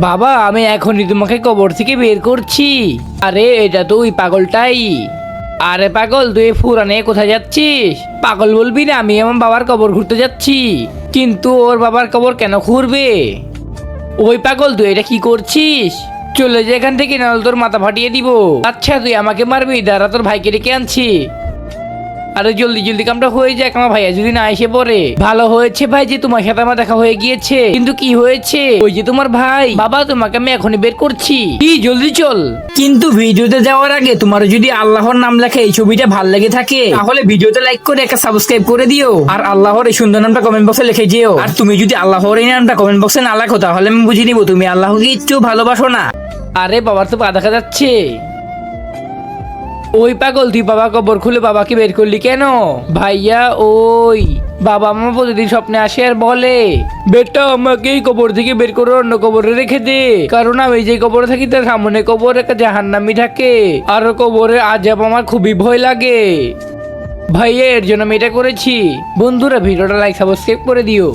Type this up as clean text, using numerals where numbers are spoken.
বাবা আমি এখনই তোমাকে কবর থেকে বের করছি। আরে এটা তো ওই পাগলটাই। আরে পাগল তুই ফুরানে কোথায় যাচ্ছিস? পাগল বলবি না, আমি আমার বাবার কবর ঘুরতে যাচ্ছি। কিন্তু ওর বাবার কবর কেন ঘুরবে? ওই পাগল তুই এটা কি করছিস? চলে যা এখান থেকে, নাহলে তোর মাথা ফাটিয়ে দিব। আচ্ছা তুই আমাকে মারবি, দাঁড়া তোর ভাইকে ডেকে আনছি। আরে জলদি জলদি কামটা হয়ে যাক, আমার ভাইয়া যদি না এসে পড়ে। ভালো হয়েছে ভাই যে তোমার সাথে আমার দেখা হয়ে গিয়েছে। কিন্তু কি হয়েছে? ওই যে তোমার ভাই। বাবা তোমাকে আমি এখনই বের করছি, কি জলদি চল। কিন্তু ভিডিওতে যাওয়ার আগে তোমার যদি আল্লাহর নাম লেখা এই ছবিটা ভালো লেগে থাকে, তাহলে ভিডিওতে লাইক করে একটা সাবস্ক্রাইব করে দিও। আর আল্লাহর এই সুন্দর নামটা কমেন্ট বক্সে লিখে যেও। আর তুমি যদি আল্লাহর এই নামটা কমেন্ট বক্সে না লেখো, তাহলে আমি বুঝে নিব তুমি আল্লাহকে একটু ভালোবাসো না। আরে বাবার তো পা দেখা যাচ্ছে। ওই পাগল তুই বাবা কবর খুলে বাবাকে বের করলি কেন? ভাইয়া ওই বাবা আমার প্রতিদিন স্বপ্নে আসে আর বলে, বেটা আমাকে এই কবর থেকে বের করে অন্য কবরে রেখে দে, কারণ আমি যে কবরে থাকি তার সামনে কবর একটা জাহান্নামী থাকে, আর কবরে আজাব আমার খুবই ভয় লাগে। ভাইয়া এর জন্য আমি এটা করেছি। বন্ধুরা ভিডিওটা লাইক সাবস্ক্রাইব করে দিও।